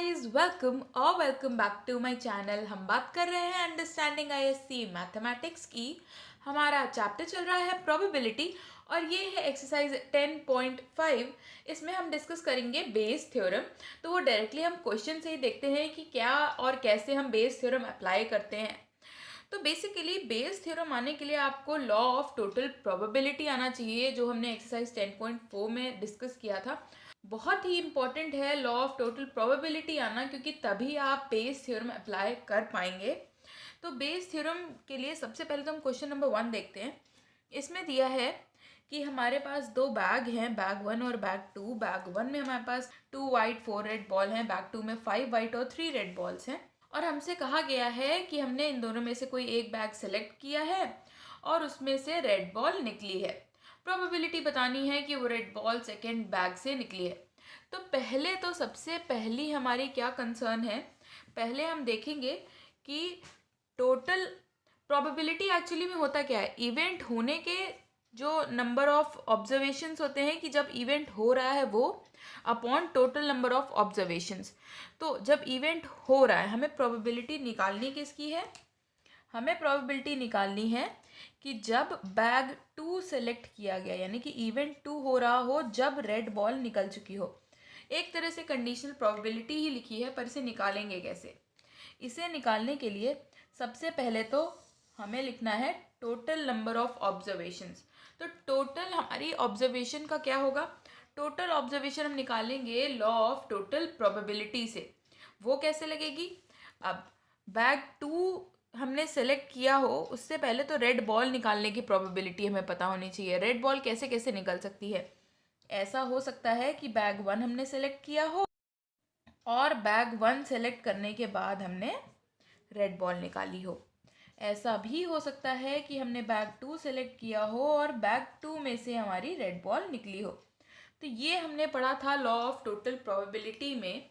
Guys, welcome back to my channel. हम बात कर रहे हैं अंडरस्टैंडिंग आईएससी मैथमेटिक्स की। हमारा चैप्टर चल रहा है प्रोबेबिलिटी और ये है एक्सरसाइज 10.5। इसमें हम डिस्कस करेंगे बेस थ्योरम। तो वो डायरेक्टली हम क्वेश्चन से ही देखते हैं कि क्या और कैसे हम बेस थ्योरम अप्लाई करते हैं। तो बेसिकली बेस थ्योरम आने के लिए आपको लॉ ऑफ टोटल प्रोबेबिलिटी आना चाहिए, जो हमने एक्सरसाइज 10.4 में डिस्कस किया था। बहुत ही इंपॉर्टेंट है लॉ ऑफ टोटल प्रोबेबिलिटी आना, क्योंकि तभी आप बेस थ्योरम अप्लाई कर पाएंगे। तो बेस थ्योरम के लिए सबसे पहले तो हम क्वेश्चन नंबर 1 देखते हैं। इसमें दिया है कि हमारे पास दो बैग हैं, बैग 1 और बैग 2। बैग 1 में हमारे पास 2 वाइट 4 रेड बॉल हैं, बैग 2 में 5 वाइट और 3 रेड बॉल्स हैं। और हमसे कहा गया है कि हमने इन दोनों में से कोई एक बैग सेलेक्ट किया है और उसमें से रेड बॉल निकली है। प्रोबेबिलिटी बतानी है कि वो रेड बॉल सेकेंड बैग से निकली है। तो पहले तो सबसे पहली हमारी क्या कंसर्न है, पहले हम देखेंगे कि टोटल प्रोबेबिलिटी एक्चुअली में होता क्या है। इवेंट होने के जो नंबर ऑफ ऑब्जर्वेशंस होते हैं, कि जब इवेंट हो रहा है वो upon total number of observations. तो जब इवेंट हो रहा है हमें प्रोबेबिलिटी निकालनी किसकी है, हमें प्रोबेबिलिटी निकालनी है कि जब बैग 2 सेलेक्ट किया गया, यानी कि इवेंट 2 हो रहा हो जब रेड बॉल निकल चुकी हो। एक तरह से कंडीशनल प्रोबेबिलिटी ही लिखी है, पर इसे निकालेंगे कैसे। इसे निकालने के लिए सबसे पहले तो हमें लिखना है टोटल नंबर ऑफ ऑब्जर्वेशंस। तो टोटल हमारी ऑब्जर्वेशन का क्या होगा, टोटल ऑब्जर्वेशन हम निकालेंगे लॉ ऑफ टोटल प्रोबेबिलिटी से। वो कैसे लगेगी, अब बैग 2 हमने सेलेक्ट किया हो उससे पहले तो रेड बॉल निकालने की प्रोबेबिलिटी हमें पता होनी चाहिए। रेड बॉल कैसे कैसे निकल सकती है, ऐसा हो सकता है कि बैग 1 हमने सेलेक्ट किया हो और बैग 1 सेलेक्ट करने के बाद हमने रेड बॉल निकाली हो। ऐसा भी हो सकता है कि हमने बैग 2 सेलेक्ट किया हो और बैग 2 में से हमारी रेड बॉल निकली हो। तो ये हमने पढ़ा था लॉ ऑफ टोटल प्रोबेबिलिटी में।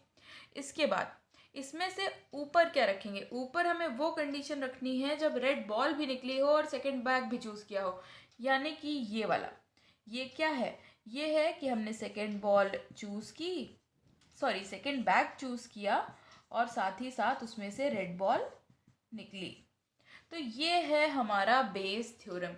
इसके बाद इसमें से ऊपर क्या रखेंगे, ऊपर हमें वो कंडीशन रखनी है जब रेड बॉल भी निकली हो और सेकंड बैग भी चूज़ किया हो। यानी कि ये वाला, ये क्या है, ये है कि हमने सेकंड बॉल चूज़ की, सॉरी सेकंड बैग चूज़ किया और साथ ही साथ उसमें से रेड बॉल निकली। तो ये है हमारा बेस थ्योरम।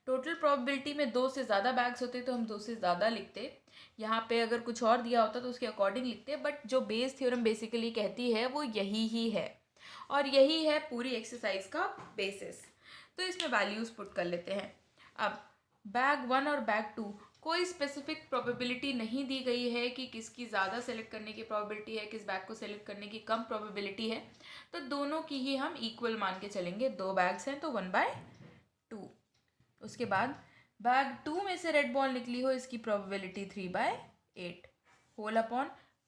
टोटल प्रोबेबिलिटी में 2 से ज़्यादा बैग्स होते तो हम 2 से ज़्यादा लिखते, यहाँ पे अगर कुछ और दिया होता तो उसके अकॉर्डिंग लिखते, बट जो बेस थ्योरम बेसिकली कहती है वो यही ही है और यही है पूरी एक्सरसाइज का बेसिस। तो इसमें वैल्यूज़ पुट कर लेते हैं। अब बैग 1 और बैग 2 कोई स्पेसिफिक प्रोबेबिलिटी नहीं दी गई है कि किसकी ज़्यादा सेलेक्ट करने की प्रोबेबिलिटी है, किस बैग को सेलेक्ट करने की कम प्रोबेबिलिटी है। तो दोनों की ही हम इक्वल मान के चलेंगे। 2 बैग्स हैं तो 1/2। उसके बाद बैग 2 में से रेड बॉल निकली हो, इसकी probability 3/8 whole upon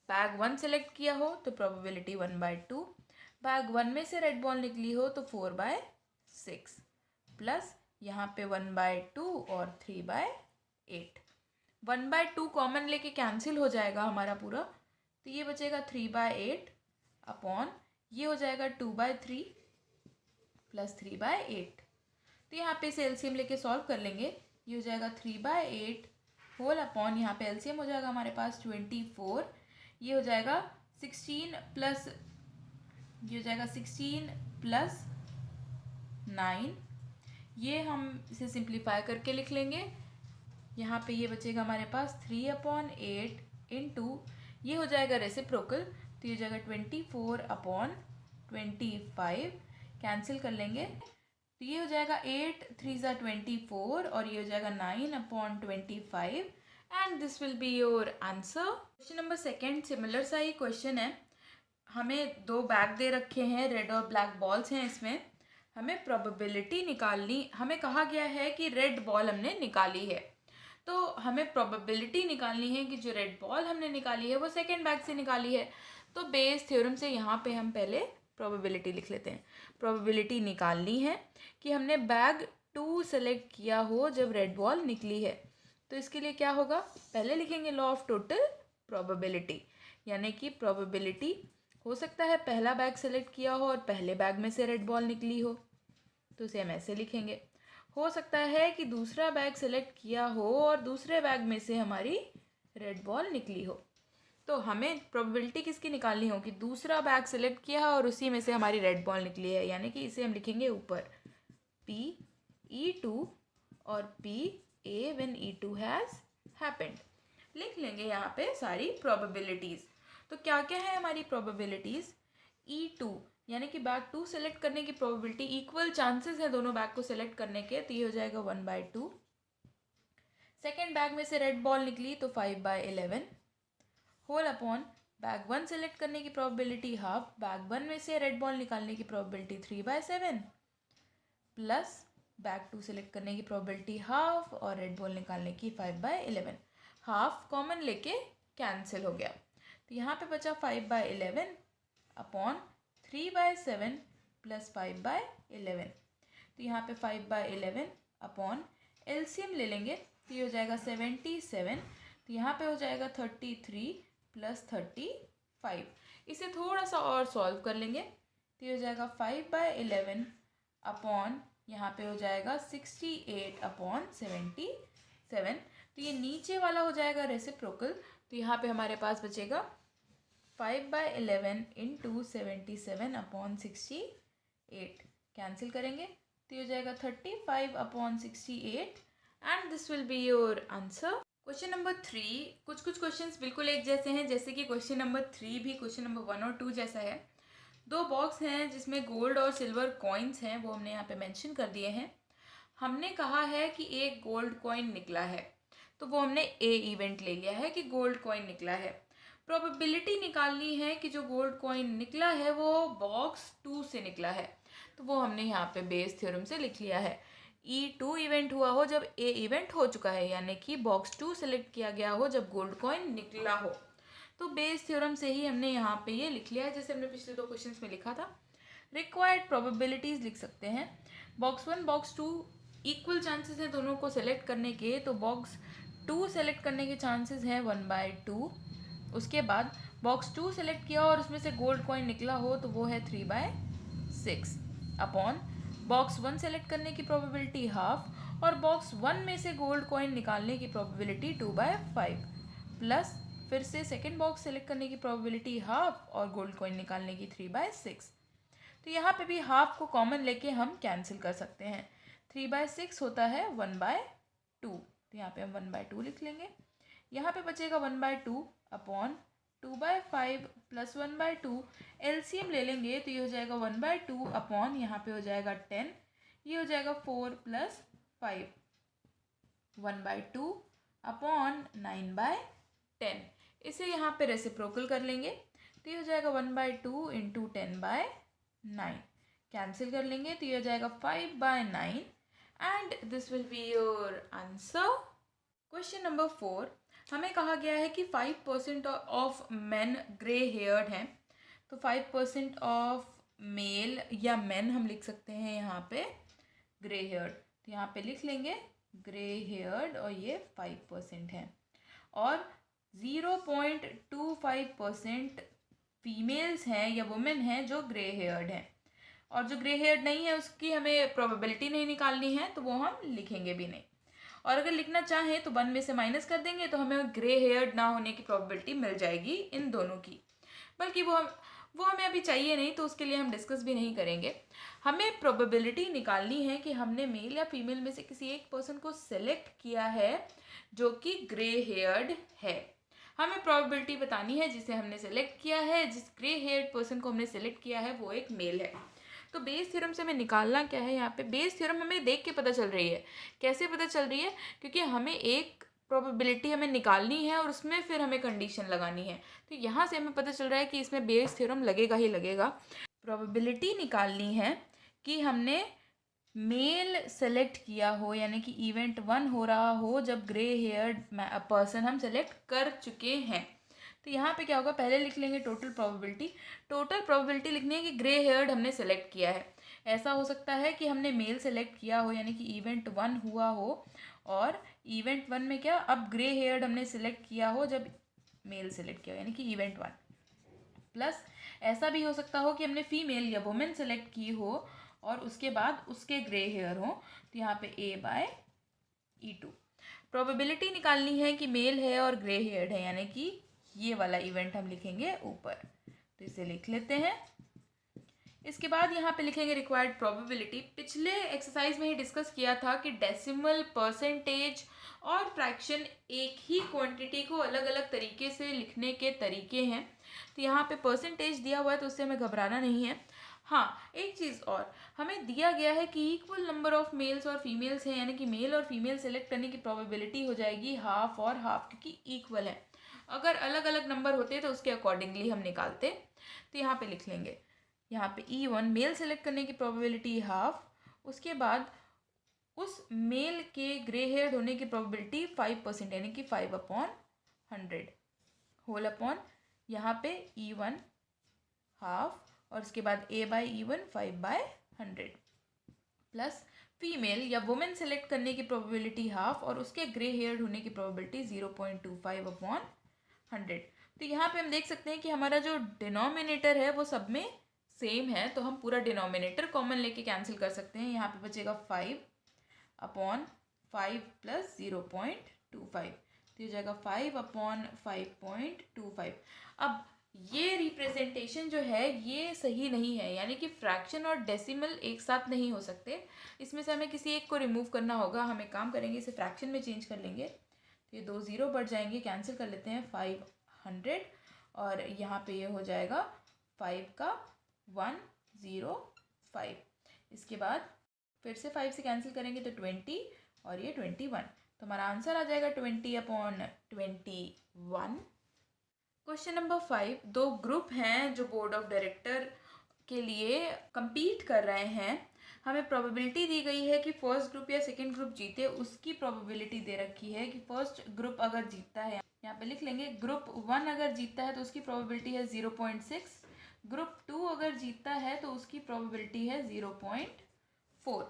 bag 1 select किया हो तो प्रोबेबिलिटी 1/2। बैग 1 में से रेड बॉल निकली हो तो 4/6 प्लस यहाँ पे 1/2 और 3/8। 1/2 कॉमन लेके कैंसिल हो जाएगा हमारा पूरा, तो ये बचेगा 3/8 अपॉन ये हो जाएगा 2/3 प्लस 3/8। तो यहाँ पे इसे एलसीएम लेके सॉल्व कर लेंगे। ये हो जाएगा 3/8 होल अपॉन यहाँ पे एलसीएम हो जाएगा हमारे पास 24। ये हो जाएगा 16 प्लस, ये हो जाएगा 16 प्लस 9। ये हम इसे सिंप्लीफाई करके लिख लेंगे। यहाँ पे ये बचेगा हमारे पास 3/8 इंटू ये हो जाएगा रेसिप्रोकल, तो ये हो जाएगा 24/25 कैंसिल कर लेंगे। तो ये हो जाएगा 8 3 ज़ा 24 और ये हो जाएगा 9/25 and this will be your answer. Question number 2 similar सा ही क्वेश्चन है। हमें 2 बैग दे रखे हैं, रेड और ब्लैक बॉल्स हैं। इसमें हमें प्रोबेबिलिटी निकालनी, हमें कहा गया है कि रेड बॉल हमने निकाली है, तो हमें प्रोबेबिलिटी निकालनी है कि जो रेड बॉल हमने निकाली है वो सेकेंड बैग से निकाली है। तो बेस थ्योरम से यहाँ पे हम पहले प्रोबेबिलिटी लिख लेते हैं। प्रोबेबिलिटी निकालनी है कि हमने बैग 2 सेलेक्ट किया हो जब रेड बॉल निकली है। तो इसके लिए क्या होगा, पहले लिखेंगे लॉ ऑफ टोटल प्रोबेबिलिटी, यानी कि प्रोबेबिलिटी हो सकता है पहला बैग सेलेक्ट किया हो और पहले बैग में से रेड बॉल निकली हो, तो इसे हम ऐसे लिखेंगे। हो सकता है कि दूसरा बैग सेलेक्ट किया हो और दूसरे बैग में से हमारी रेड बॉल निकली हो, तो हमें प्रोबेबिलिटी किसकी निकालनी होगी, दूसरा बैग सेलेक्ट किया है और उसी में से हमारी रेड बॉल निकली है, यानी कि इसे हम लिखेंगे ऊपर P(E2) और PA when E2 has happened. लिख लेंगे यहाँ पे सारी प्रोबेबिलिटीज़। तो क्या क्या है हमारी प्रोबेबिलिटीज़, E2 यानी कि बैग 2 सेलेक्ट करने की प्रोबेबिलिटी, इक्वल चांसेस है दोनों बैग को सेलेक्ट करने के, तो ये हो जाएगा 1/2। सेकेंड बैग में से रेड बॉल निकली तो 5/11 होल अपॉन बैग 1 सेलेक्ट करने की प्रोबेबिलिटी हाफ, बैग 1 में से रेड बॉल निकालने की प्रोबेबिलिटी 3/7 प्लस बैग 2 सेलेक्ट करने की प्रोबेबिलिटी हाफ और रेड बॉल निकालने की 5/11। हाफ कॉमन लेके कैंसिल हो गया, तो यहाँ पे बचा 5/11 अपॉन 3/7 प्लस 5/11। तो यहाँ पे 5/11 अपॉन एलसीएम ले लेंगे तो ये हो जाएगा 77। तो यहाँ पे हो जाएगा 33 प्लस 35। इसे थोड़ा सा और सॉल्व कर लेंगे तो ये हो जाएगा 5/11 अपॉन यहाँ पे हो जाएगा 68 अपॉन 77। तो ये नीचे वाला हो जाएगा रेसिप्रोकल, तो यहाँ पे हमारे पास बचेगा 5/11 इंटू 77 अपॉन 68, कैंसिल करेंगे तो ये हो जाएगा 35 upon 68 and this will be your answer. Question number 3, कुछ क्वेश्चंस बिल्कुल एक जैसे हैं, जैसे कि क्वेश्चन नंबर 3 भी क्वेश्चन नंबर 1 और 2 जैसा है। दो बॉक्स हैं जिसमें गोल्ड और सिल्वर कॉइन्स हैं, वो हमने यहाँ पे मेंशन कर दिए हैं। हमने कहा है कि एक गोल्ड कॉइन निकला है, तो वो हमने ए इवेंट ले लिया है कि गोल्ड कॉइन निकला है। प्रोबेबिलिटी निकालनी है कि जो गोल्ड कॉइन निकला है वो बॉक्स 2 से निकला है, तो वो हमने यहाँ पे बेस थ्योरम से लिख लिया है। E2 इवेंट हुआ हो जब ए इवेंट हो चुका है, यानी कि बॉक्स 2 सेलेक्ट किया गया हो जब गोल्ड कॉइन निकला हो, तो बेस थ्योरम से ही हमने यहाँ पे ये लिख लिया है, जैसे हमने पिछले 2 क्वेश्चंस में लिखा था। रिक्वायर्ड प्रोबेबिलिटीज़ लिख सकते हैं। बॉक्स 1 बॉक्स 2 इक्वल चांसेस हैं दोनों को सेलेक्ट करने के, तो बॉक्स 2 सेलेक्ट करने के चांसेस हैं 1/2। उसके बाद बॉक्स 2 सेलेक्ट किया और उसमें से गोल्ड कॉइन निकला हो तो वो है 3/6 अपॉन बॉक्स 1 सेलेक्ट करने की प्रोबेबिलिटी हाफ और बॉक्स 1 में से गोल्ड कॉइन निकालने की प्रोबेबिलिटी 2/5 प्लस फिर से सेकेंड बॉक्स सेलेक्ट करने की प्रोबेबिलिटी हाफ और गोल्ड कॉइन निकालने की 3/6। तो यहाँ पे भी हाफ को कॉमन लेके हम कैंसिल कर सकते हैं। 3/6 होता है 1/2, तो यहाँ पे हम 1/2 लिख लेंगे। यहाँ पे बचेगा 1/2 अपॉन 2/5 प्लस 1/2, एलसीएम ले लेंगे तो ये हो जाएगा 1/2 अपॉन यहाँ पे हो जाएगा 10, ये हो जाएगा 4 प्लस 5, 1/2 अपॉन 9/10। इसे यहाँ पे रेसिप्रोकल कर लेंगे तो ये हो जाएगा 1/2 इंटू 10/9, कैंसिल कर लेंगे तो ये हो जाएगा 5/9 and this will be your answer. Question number 4, हमें कहा गया है कि 5% ऑफ मेन ग्रे हेयर्ड हैं, तो 5% ऑफ मेल या मेन हम लिख सकते हैं यहाँ पे ग्रे हेयर्ड, तो यहाँ पे लिख लेंगे ग्रे हेयर्ड और ये 5% है, और 0.25% फीमेल्स हैं या वुमेन हैं जो ग्रे हेयर्ड हैं, और जो ग्रे हेयर्ड नहीं है उसकी हमें प्रोबेबिलिटी नहीं निकालनी है तो वो हम लिखेंगे भी नहीं, और अगर लिखना चाहें तो 1 में से माइनस कर देंगे तो हमें ग्रे हेयर्ड ना होने की प्रोबेबिलिटी मिल जाएगी इन दोनों की, बल्कि वो हमें अभी चाहिए नहीं तो उसके लिए हम डिस्कस भी नहीं करेंगे। हमें प्रोबेबिलिटी निकालनी है कि हमने मेल या फीमेल में से किसी एक पर्सन को सेलेक्ट किया है जो कि ग्रे हेयर्ड है। हमें प्रोबेबिलिटी बतानी है जिसे हमने सेलेक्ट किया है, जिस ग्रे हेयर्ड पर्सन को हमने सेलेक्ट किया है वो एक मेल है। तो बेस थ्योरम से हमें निकालना क्या है, यहाँ पे बेस थ्योरम हमें देख के पता चल रही है। कैसे पता चल रही है, क्योंकि हमें एक प्रोबेबिलिटी हमें निकालनी है और उसमें फिर हमें कंडीशन लगानी है, तो यहाँ से हमें पता चल रहा है कि इसमें बेस थ्योरम लगेगा ही लगेगा। प्रोबेबिलिटी निकालनी है कि हमने मेल सेलेक्ट किया हो, यानी कि इवेंट 1 हो रहा हो जब ग्रे हेयर्ड पर्सन हम सेलेक्ट कर चुके हैं। तो यहाँ पे क्या होगा, पहले लिख लेंगे टोटल प्रोबेबिलिटी लिखनी है कि ग्रे हेयर्ड हमने सेलेक्ट किया है। ऐसा हो सकता है कि हमने मेल सेलेक्ट किया हो, यानी कि इवेंट 1 हुआ हो, और इवेंट 1 में क्या अब ग्रे हेयर्ड हमने सेलेक्ट किया हो जब मेल सेलेक्ट किया हो, यानी कि इवेंट 1, प्लस ऐसा भी हो सकता हो कि हमने फीमेल या वुमेन सेलेक्ट की हो और उसके बाद उसके ग्रे हेयर हो, तो यहाँ पे A/E2। प्रोबेबिलिटी निकालनी है कि मेल है और ग्रे हेयर्ड है, यानी कि ये वाला इवेंट हम लिखेंगे ऊपर, तो इसे लिख लेते हैं। इसके बाद यहाँ पे लिखेंगे रिक्वायर्ड प्रोबेबिलिटी। पिछले एक्सरसाइज में ही डिस्कस किया था कि डेसिमल, परसेंटेज और फ्रैक्शन एक ही क्वांटिटी को अलग अलग तरीके से लिखने के तरीके हैं। तो यहाँ पे परसेंटेज दिया हुआ है तो उससे हमें घबराना नहीं है। हाँ, एक चीज़ और, हमें दिया गया है कि इक्वल नंबर ऑफ मेल्स और फीमेल्स हैं, यानी कि मेल और फीमेल सेलेक्ट करने की प्रोबेबिलिटी हो जाएगी हाफ और हाफ, क्योंकि इक्वल है। अगर अलग अलग नंबर होते तो उसके अकॉर्डिंगली हम निकालते। तो यहाँ पे लिख लेंगे, यहाँ पे E1 मेल सेलेक्ट करने की प्रोबेबिलिटी हाफ, उसके बाद उस मेल के ग्रे हेयर्ड होने की प्रोबेबिलिटी 5%, यानी कि 5/100 होल अपॉन यहाँ पे E1 हाफ, और उसके बाद A/E1 5/100 प्लस फीमेल या वुमेन सेलेक्ट करने की प्रोबेबिलिटी हाफ और उसके ग्रे हेयर्ड होने की प्रोबेबिलिटी 0.25/100। तो यहाँ पे हम देख सकते हैं कि हमारा जो डिनोमिनेटर है वो सब में सेम है, तो हम पूरा डिनोमिनेटर कॉमन लेके कैंसिल कर सकते हैं। यहाँ पे बचेगा 5/5 प्लस 0.25, तो हो जाएगा 5/5.25। अब ये रिप्रेजेंटेशन जो है ये सही नहीं है, यानी कि फ्रैक्शन और डेसिमल एक साथ नहीं हो सकते। इसमें से हमें किसी एक को रिमूव करना होगा। हम एक काम करेंगे, इसे फ्रैक्शन में चेंज कर लेंगे, तो ये 2 0 बढ़ जाएंगे, कैंसिल कर लेते हैं 500, और यहाँ पे ये हो जाएगा 5 का 105। इसके बाद फिर से 5 से कैंसिल करेंगे तो 20 और ये 21, तो हमारा आंसर आ जाएगा 20/21। क्वेश्चन नंबर 5, 2 ग्रुप हैं जो बोर्ड ऑफ डायरेक्टर के लिए compete कर रहे हैं। हमें प्रोबेबिलिटी दी गई है कि फर्स्ट ग्रुप या सेकंड ग्रुप जीते, उसकी प्रोबेबिलिटी दे रखी है कि फर्स्ट ग्रुप अगर जीतता है, यहाँ पे लिख लेंगे ग्रुप 1 अगर जीतता है तो उसकी प्रोबेबिलिटी है 0.6, ग्रुप 2 अगर जीतता है तो उसकी प्रोबेबिलिटी है 0.4।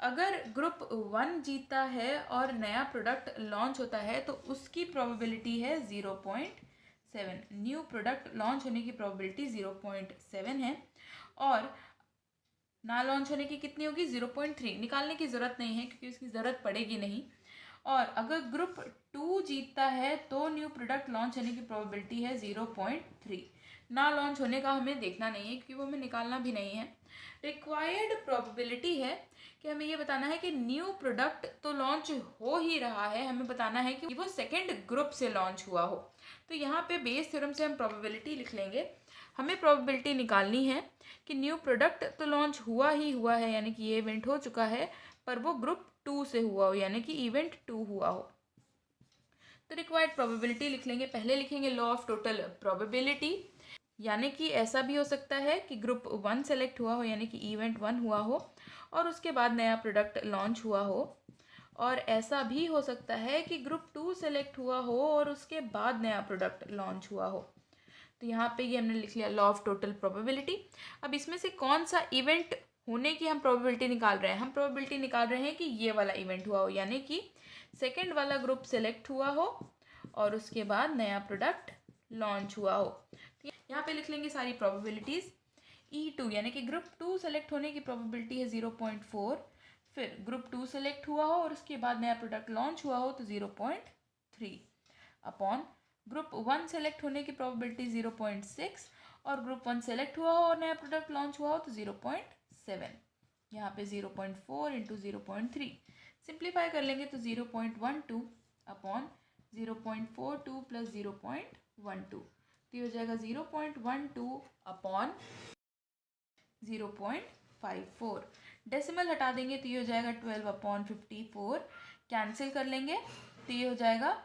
अगर ग्रुप 1 जीतता है और नया प्रोडक्ट लॉन्च होता है तो उसकी प्रोबेबिलिटी है 0.7। न्यू प्रोडक्ट लॉन्च होने की प्रोबेबिलिटी 0.7 है, और ना लॉन्च होने की कितनी होगी 0.3। निकालने की ज़रूरत नहीं है क्योंकि उसकी ज़रूरत पड़ेगी नहीं। और अगर ग्रुप 2 जीतता है तो न्यू प्रोडक्ट लॉन्च होने की प्रोबेबिलिटी है 0.3। ना लॉन्च होने का हमें देखना नहीं है क्योंकि वो हमें निकालना भी नहीं है। रिक्वायर्ड प्रोबेबिलिटी है कि हमें ये बताना है कि न्यू प्रोडक्ट तो लॉन्च हो ही रहा है, हमें बताना है कि वो सेकंड ग्रुप से लॉन्च हुआ हो। तो यहाँ पे बेस थ्योरम से हम प्रोबेबिलिटी लिख लेंगे। हमें प्रोबेबिलिटी निकालनी है कि न्यू प्रोडक्ट तो लॉन्च हुआ ही हुआ है, यानी कि ये इवेंट हो चुका है, पर वो ग्रुप 2 से हुआ हो, यानी कि इवेंट 2 हुआ हो। तो रिक्वायर्ड प्रोबेबिलिटी लिख लेंगे। पहले लिखेंगे लॉ ऑफ टोटल प्रोबेबिलिटी, यानी कि ऐसा भी हो सकता है कि ग्रुप 1 सेलेक्ट हुआ हो, यानी कि इवेंट 1 हुआ हो और उसके बाद नया प्रोडक्ट लॉन्च हुआ हो, और ऐसा भी हो सकता है कि ग्रुप 2 सेलेक्ट हुआ हो और उसके बाद नया प्रोडक्ट लॉन्च हुआ हो। तो यहाँ पे ये हमने लिख लिया लॉ ऑफ टोटल प्रोबेबिलिटी। अब इसमें से कौन सा इवेंट होने की हम प्रोबेबिलिटी निकाल रहे हैं? हम प्रोबेबिलिटी निकाल रहे हैं कि ये वाला इवेंट हुआ हो, यानी कि सेकेंड वाला ग्रुप सेलेक्ट हुआ हो और उसके बाद नया प्रोडक्ट लॉन्च हुआ हो। तो यहाँ पे लिख लेंगे सारी प्रोबेबिलिटीज़। E2 यानी कि ग्रुप 2 सेलेक्ट होने की प्रोबेबिलिटी है 0.4, फिर ग्रुप 2 सेलेक्ट हुआ हो और उसके बाद नया प्रोडक्ट लॉन्च हुआ हो तो 0.3 अपॉन ग्रुप 1 सेलेक्ट होने की प्रोबेबिलिटी 0.6 और ग्रुप 1 सेलेक्ट हुआ हो और नया प्रोडक्ट लॉन्च हुआ हो तो 0.7। यहाँ पे 0.4 इंटू 0.3 सिंप्लीफाई कर लेंगे तो 0.12 अपॉन 0.42 प्लस 0.12, तो ये हो जाएगा 0.12 अपॉन 0.54। डेसिमल हटा देंगे तो ये हो जाएगा 12/54। कैंसिल कर लेंगे तो ये हो जाएगा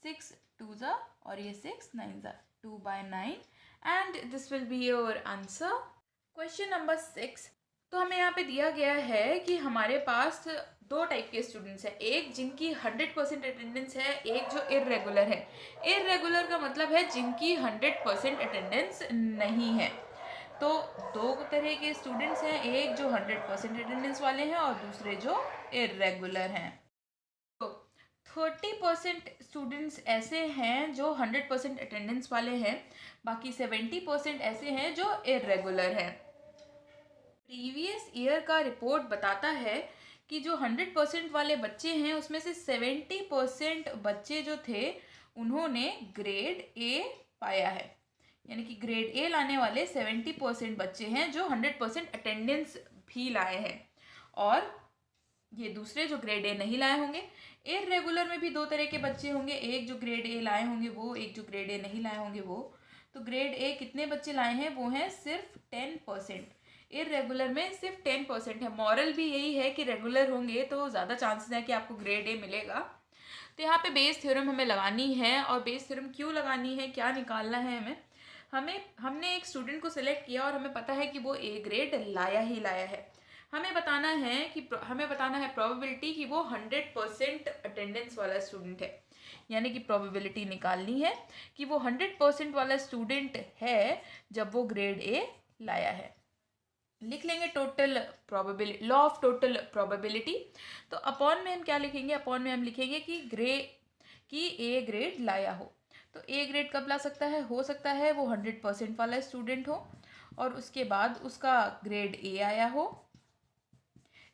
6 2 और ये 6 9 2/9 and this will be your answer. Question number 6, तो हमें यहाँ पे दिया गया है कि हमारे पास 2 टाइप के स्टूडेंट्स हैं, एक जिनकी 100% अटेंडेंस है, एक जो इर्रेगुलर है। इर्रेगुलर का मतलब है जिनकी 100% अटेंडेंस नहीं है। तो 2 तरह के स्टूडेंट्स हैं, एक जो 100% अटेंडेंस वाले हैं और दूसरे जो इर्रेगुलर हैं। तो 30% स्टूडेंट्स ऐसे हैं जो 100% अटेंडेंस वाले हैं, बाकी 70% ऐसे हैं जो इर्रेगुलर हैं। प्रीवियस ईयर का रिपोर्ट बताता है कि जो 100% वाले बच्चे हैं उसमें से 70% बच्चे जो थे उन्होंने ग्रेड A पाया है, यानी कि ग्रेड ए लाने वाले 70% बच्चे हैं जो 100% अटेंडेंस भी लाए हैं। और ये दूसरे जो ग्रेड ए नहीं लाए होंगे। इर्रेगुलर में भी दो तरह के बच्चे होंगे, एक जो ग्रेड ए लाए होंगे वो, एक जो ग्रेड ए नहीं लाए होंगे वो। तो ग्रेड ए कितने बच्चे लाए हैं, वो हैं सिर्फ 10%। इर्रेगुलर में सिर्फ 10% है। मॉरल भी यही है कि रेगुलर होंगे तो ज़्यादा चांसेस है कि आपको ग्रेड ए मिलेगा। तो यहाँ पे बेस थ्योरम हमें लगानी है, और बेस थ्योरम क्यों लगानी है, क्या निकालना है हमने एक स्टूडेंट को सिलेक्ट किया और हमें पता है कि वो ए ग्रेड लाया ही लाया है। हमें बताना है प्रोबेबिलिटी कि वो 100% अटेंडेंस वाला स्टूडेंट है, यानी कि प्रोबेबिलिटी निकालनी है कि वो 100% वाला स्टूडेंट है जब वो ग्रेड ए लाया है। लिख लेंगे total probability, law of total probability. तो अपॉन में हम क्या लिखेंगे, अपॉन में हम लिखेंगे कि ए ग्रेड लाया हो। तो ए ग्रेड कब ला सकता है, हो सकता है वो 100% वाला स्टूडेंट हो और उसके बाद उसका ग्रेड ए आया हो।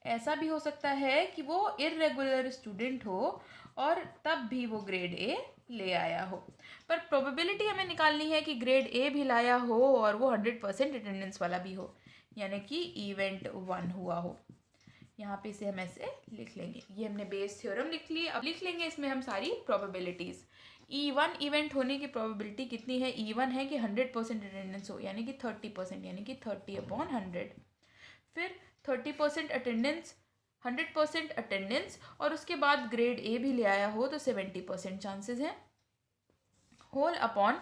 ऐसा भी हो सकता है कि वो इर्रेगुलर स्टूडेंट हो और तब भी वो ग्रेड ए ले आया हो। पर प्रोबेबिलिटी हमें निकालनी है कि ग्रेड ए भी लाया हो और वो 100% अटेंडेंस वाला भी हो, यानी कि इवेंट 1 हुआ हो। यहाँ पे इसे हम ऐसे लिख लेंगे। ये हमने बेस थ्योरम लिख ली। अब लिख लेंगे इसमें हम सारी प्रोबेबिलिटीज़। E1 इवेंट होने की प्रोबेबिलिटी कितनी है, E1 है कि 100% अटेंडेंस हो, यानी कि 30%, यानी कि 30/100। फिर 30% अटेंडेंस, 100% अटेंडेंस और उसके बाद ग्रेड ए भी ले आया हो तो 70% चांसेस हैं। होल अपॉन,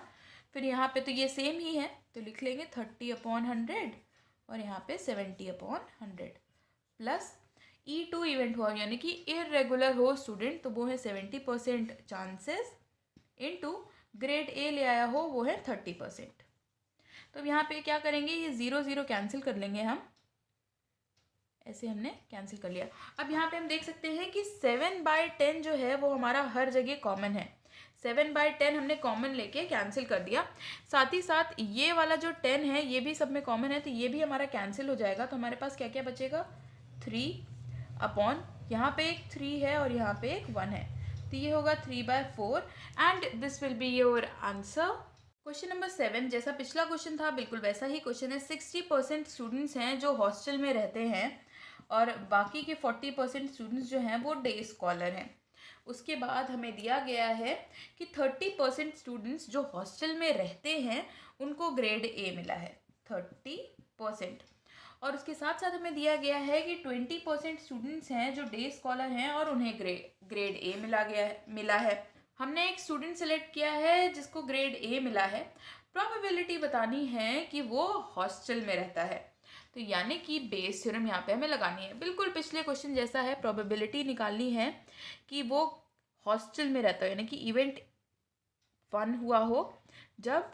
फिर यहाँ पे तो ये सेम ही है तो लिख लेंगे 30/100 और यहाँ पे 70/100 प्लस E2 इवेंट हुआ यानी कि इरेगुलर हो स्टूडेंट तो वो है 70% चांसेस इनटू ग्रेड ए ले आया हो वो है 30%। तो यहाँ पे क्या करेंगे, ये 0 0 कैंसिल कर लेंगे हम, ऐसे हमने कैंसिल कर लिया। अब यहाँ पे हम देख सकते हैं कि 7/10 जो है वो हमारा हर जगह कॉमन है। 7/10 हमने कॉमन लेके कैंसिल कर दिया। साथ ही साथ ये वाला जो 10 है ये भी सब में कॉमन है तो ये भी हमारा कैंसिल हो जाएगा। तो हमारे पास क्या क्या बचेगा, 3 यहाँ पे एक 3 है और यहाँ पे एक 1 है तो ये होगा 3/4 and this will be your answer. Question number 7 जैसा पिछला क्वेश्चन था बिल्कुल वैसा ही क्वेश्चन है। 60% स्टूडेंट्स हैं जो हॉस्टल में रहते हैं और बाकी के 40% स्टूडेंट्स जो हैं वो डे स्कॉलर हैं। उसके बाद हमें दिया गया है कि 30% स्टूडेंट्स जो हॉस्टल में रहते हैं उनको ग्रेड ए मिला है 30%। और उसके साथ साथ हमें दिया गया है कि 20% स्टूडेंट्स हैं जो डे स्कॉलर हैं और उन्हें ग्रेड ए मिला है। हमने एक स्टूडेंट सेलेक्ट किया है जिसको ग्रेड ए मिला है। प्रोबेबिलिटी बतानी है कि वो हॉस्टल में रहता है तो यानी कि बेस थ्योरम यहाँ पे हमें लगानी है। बिल्कुल पिछले क्वेश्चन जैसा है, प्रोबेबिलिटी निकालनी है कि वो हॉस्टल में रहता है यानी कि इवेंट 1 हुआ हो जब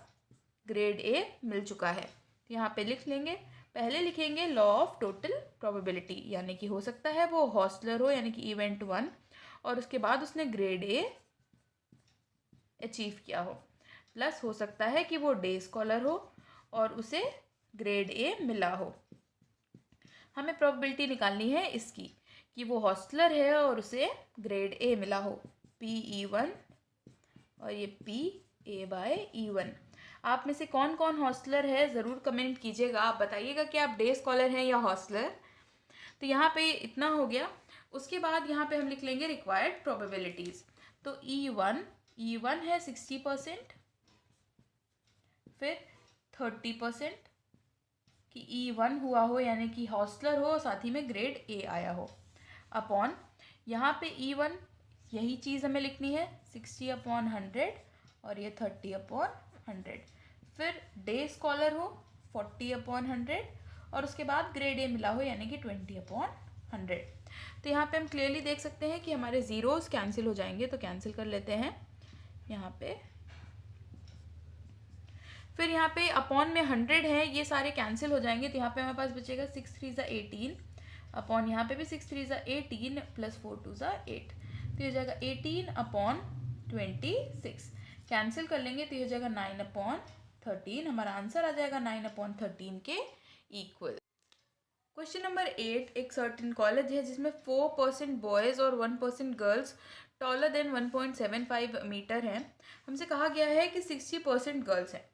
ग्रेड ए मिल चुका है। तो यहाँ पे लिख लेंगे, पहले लिखेंगे लॉ ऑफ टोटल प्रोबेबिलिटी यानी कि हो सकता है वो हॉस्टलर हो यानी कि इवेंट 1 और उसके बाद उसने ग्रेड ए अचीव किया हो, प्लस हो सकता है कि वो डे स्कॉलर हो और उसे ग्रेड ए मिला हो। हमें प्रोबेबिलिटी निकालनी है इसकी कि वो हॉस्टलर है और उसे ग्रेड ए मिला हो, PE1 और ये PA/E1। आप में से कौन कौन हॉस्टलर है ज़रूर कमेंट कीजिएगा, आप बताइएगा कि आप डे स्कॉलर हैं या हॉस्टलर। तो यहाँ पे इतना हो गया। उसके बाद यहाँ पे हम लिख लेंगे रिक्वायर्ड प्रोबेबिलिटीज़। तो E1 है 60%, फिर 30% कि E1 हुआ हो यानी कि हॉस्टलर हो साथ ही में ग्रेड ए आया हो, अपॉन यहाँ पे E1 यही चीज़ हमें लिखनी है 60/100 और ये 30/100। फिर डे स्कॉलर हो 40/100 और उसके बाद ग्रेड ए मिला हो यानी कि 20/100। तो यहाँ पे हम क्लियरली देख सकते हैं कि हमारे ज़ीरोज़ कैंसिल हो जाएंगे तो कैंसिल कर लेते हैं यहाँ पे। फिर यहाँ पे अपॉन में 100 है, ये सारे कैंसिल हो जाएंगे तो यहाँ पे हमारे पास बचेगा 6 3 18 अपॉन यहाँ पे भी 6 3 18 प्लस 4 2 8 तो ये हो जाएगा 18/26। कैंसिल कर लेंगे तो ये हो जाएगा 9/13। हमारा आंसर आ जाएगा 9/13 के इक्वल। क्वेश्चन नंबर 8, एक सर्टेन कॉलेज है जिसमें 4% बॉयज़ और 1% गर्ल्स टॉलर देन 1.75 मीटर हैं, हमसे कहा गया है कि 60% गर्ल्स हैं।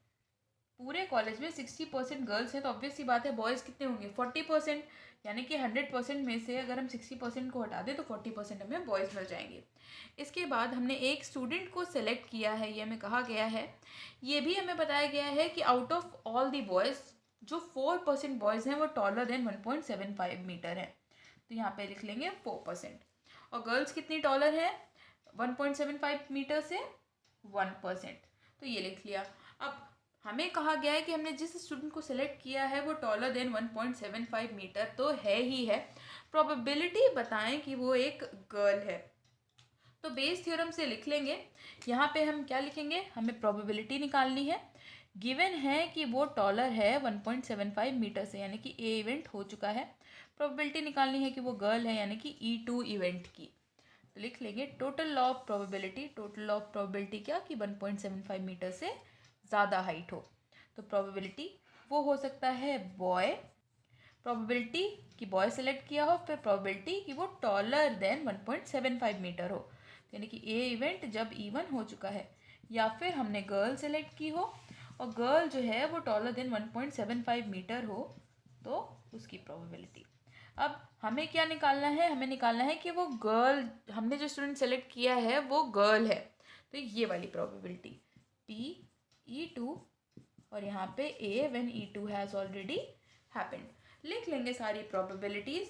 पूरे कॉलेज में 60% गर्ल्स हैं, तो ऑब्वियस सी बात है बॉयज़ कितने होंगे 40%, यानी कि 100% में से अगर हम 60% को हटा दें तो 40% हमें बॉयज़ मिल जाएंगे। इसके बाद हमने एक स्टूडेंट को सेलेक्ट किया है, ये हमें कहा गया है। ये भी हमें बताया गया है कि out of all the boys जो 4% बॉयज़ हैं वो टॉलर देन 1.75 मीटर हैं, तो यहाँ पे लिख लेंगे 4%। और गर्ल्स कितनी टॉलर है 1.75 मीटर से 1%, तो ये लिख लिया। अब हमें कहा गया है कि हमने जिस स्टूडेंट को सिलेक्ट किया है वो टॉलर देन 1.75 मीटर तो है ही है, प्रोबेबिलिटी बताएं कि वो एक गर्ल है। तो बेस थ्योरम से लिख लेंगे। यहाँ पे हम क्या लिखेंगे, हमें प्रोबेबिलिटी निकालनी है। गिवन है कि वो टॉलर है 1.75 मीटर से, यानी कि ए इवेंट हो चुका है। प्रोबेबिलिटी निकालनी है कि वो गर्ल है, यानी कि E2 इवेंट की। तो लिख लेंगे total of probability. Total of probability क्या कि 1.75 मीटर से ज़्यादा हाइट हो, तो प्रोबेबिलिटी वो हो सकता है बॉय, प्रोबेबिलिटी कि बॉय सेलेक्ट किया हो, फिर प्रोबेबिलिटी कि वो टॉलर देन 1.75 मीटर हो, यानी कि ए इवेंट जब इवन हो चुका है, या फिर हमने गर्ल सेलेक्ट की हो और गर्ल जो है वो टॉलर देन 1.75 मीटर हो, तो उसकी प्रोबेबिलिटी। अब हमें क्या निकालना है, हमें निकालना है कि वो गर्ल, हमने जो स्टूडेंट सेलेक्ट किया है वो गर्ल है, तो ये वाली प्रोबेबिलिटी P(E2) और यहाँ पे A when E2 has already happened. लिख लेंगे सारी प्रोबेबिलिटीज़।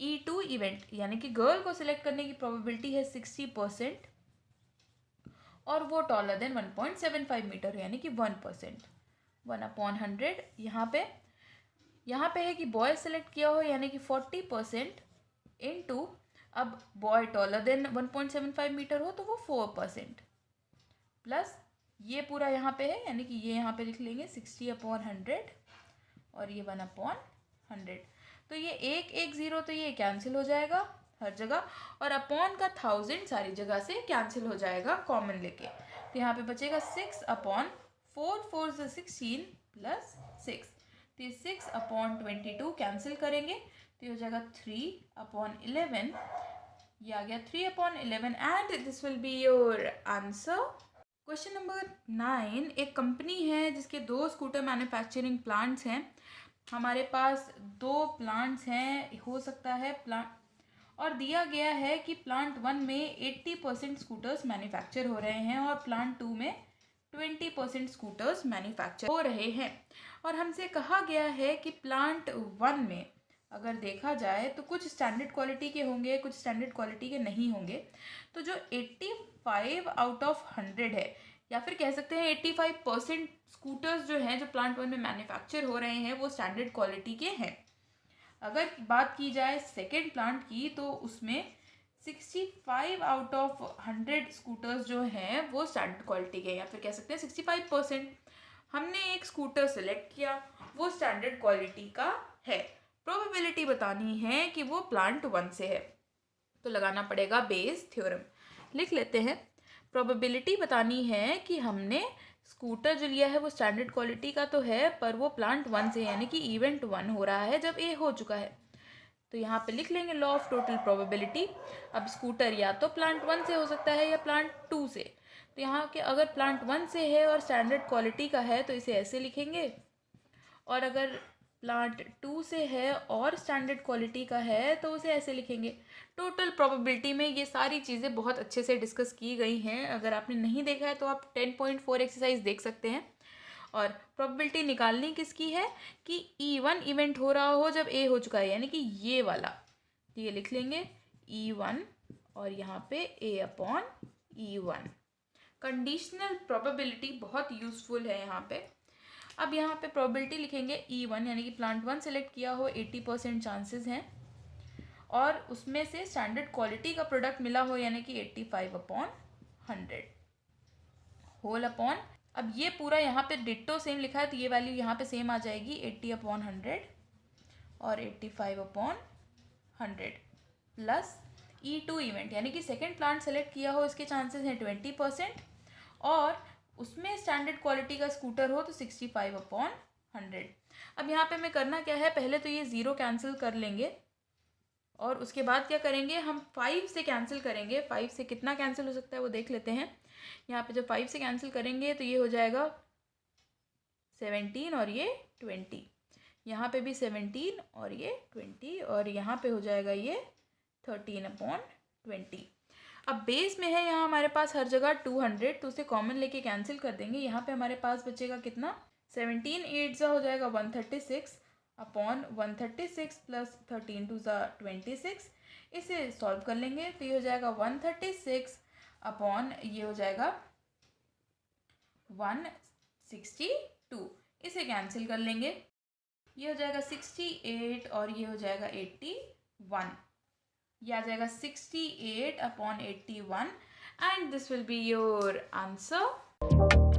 E2 इवेंट यानी कि गर्ल को सिलेक्ट करने की प्रोबेबिलिटी है 60% और वो टॉलर देन 1.75 मीटर यानी कि 1%, 1/100। यहाँ पे है कि बॉय सेलेक्ट किया हो यानी कि 40% इनटू, अब बॉय टॉलर देन 1.75 मीटर हो तो वो 4%, प्लस ये पूरा यहाँ पे है, यानी कि ये यहाँ पे लिख लेंगे 60/100 और ये 1/100। तो ये 1 तो ये कैंसिल हो जाएगा हर जगह, और अपॉन का 1000 सारी जगह से कैंसिल हो जाएगा कॉमन लेके। तो यहाँ पे बचेगा 6/4, 4 से 16 प्लस 6, तो ये 6/22 कैंसिल करेंगे तो ये हो जाएगा 3/11, ये आ गया 3/11 and this will be your answer. Question number 9, एक कंपनी है जिसके 2 स्कूटर मैन्युफैक्चरिंग प्लांट्स हैं। हमारे पास 2 प्लांट्स हैं, हो सकता है प्लांट, और दिया गया है कि प्लांट 1 में 80% स्कूटर्स मैन्युफैक्चर हो रहे हैं और प्लांट 2 में 20% स्कूटर्स मैन्युफैक्चर हो रहे हैं। और हमसे कहा गया है कि प्लांट 1 में अगर देखा जाए तो कुछ स्टैंडर्ड क्वालिटी के होंगे, कुछ स्टैंडर्ड क्वालिटी के नहीं होंगे। तो जो 85 आउट ऑफ 100 है, या फिर कह सकते हैं 85% स्कूटर्स जो हैं जो प्लांट 1 में मैन्युफैक्चर हो रहे हैं वो स्टैंडर्ड क्वालिटी के हैं। अगर बात की जाए सेकेंड प्लांट की तो उसमें 65 आउट ऑफ 100 स्कूटर्स जो हैं वो स्टैंडर्ड क्वालिटी के, या फिर कह सकते हैं 65%। हमने एक स्कूटर सेलेक्ट किया, वो स्टैंडर्ड क्वालिटी का है। प्रोबेबिलिटी बतानी है कि वो प्लांट 1 से है, तो लगाना पड़ेगा बेस थ्योरम। लिख लेते हैं, प्रोबेबिलिटी बतानी है कि हमने स्कूटर जो लिया है वो स्टैंडर्ड क्वालिटी का तो है पर वो प्लांट 1 से, यानी कि इवेंट 1 हो रहा है जब ए हो चुका है। तो यहाँ पे लिख लेंगे लॉ ऑफ टोटल प्रोबेबिलिटी। अब स्कूटर या तो प्लांट 1 से हो सकता है या प्लांट 2 से, तो यहाँ के अगर प्लांट 1 से है और स्टैंडर्ड क्वालिटी का है तो इसे ऐसे लिखेंगे, और अगर प्लांट 2 से है और स्टैंडर्ड क्वालिटी का है तो उसे ऐसे लिखेंगे। टोटल प्रोबेबिलिटी में ये सारी चीज़ें बहुत अच्छे से डिस्कस की गई हैं, अगर आपने नहीं देखा है तो आप 10.4 एक्सरसाइज देख सकते हैं। और प्रोबेबिलिटी निकालनी किसकी है कि E1 इवेंट हो रहा हो जब ए हो चुका है, यानी कि ये वाला, तो ये लिख लेंगे E1 और यहाँ पे A/E1। कंडीशनल प्रोबेबिलिटी बहुत यूजफुल है यहाँ पे। अब यहाँ पे प्रोबेबिलिटी लिखेंगे E1 यानी कि प्लांट 1 सेलेक्ट किया हो 80% चांसेस हैं, और उसमें से स्टैंडर्ड क्वालिटी का प्रोडक्ट मिला हो यानी कि 85/100 होल अपॉन, अब ये पूरा यहाँ पे डिट्टो सेम लिखा है तो ये वैल्यू यहाँ पे सेम आ जाएगी 80/100 और 85/100 प्लस E2 इवेंट यानी कि सेकेंड प्लांट सेलेक्ट किया हो इसके चांसेस हैं 20% और उसमें स्टैंडर्ड क्वालिटी का स्कूटर हो तो 65/100। अब यहाँ पे हमें करना क्या है, पहले तो ये ज़ीरो कैंसिल कर लेंगे और उसके बाद क्या करेंगे, हम 5 से कैंसिल करेंगे। 5 से कितना कैंसिल हो सकता है वो देख लेते हैं। यहाँ पे जब 5 से कैंसिल करेंगे तो ये हो जाएगा 17 और ये 20। यहाँ पे भी 17 और ये 20 और यहाँ पे हो जाएगा ये 13/20। अब बेस में है यहाँ हमारे पास हर जगह 200, तो उसे कॉमन लेके कैंसिल कर देंगे। यहाँ पे हमारे पास बचेगा कितना, 17 8 हो जाएगा 136 अपॉन 136 प्लस 13 2 26। इसे सॉल्व कर लेंगे तो ये हो जाएगा 136 अपॉन ये हो जाएगा 162। इसे कैंसिल कर लेंगे, ये हो जाएगा 68 और ये हो जाएगा 81। ये आ जाएगा 68/81 and this will be your answer.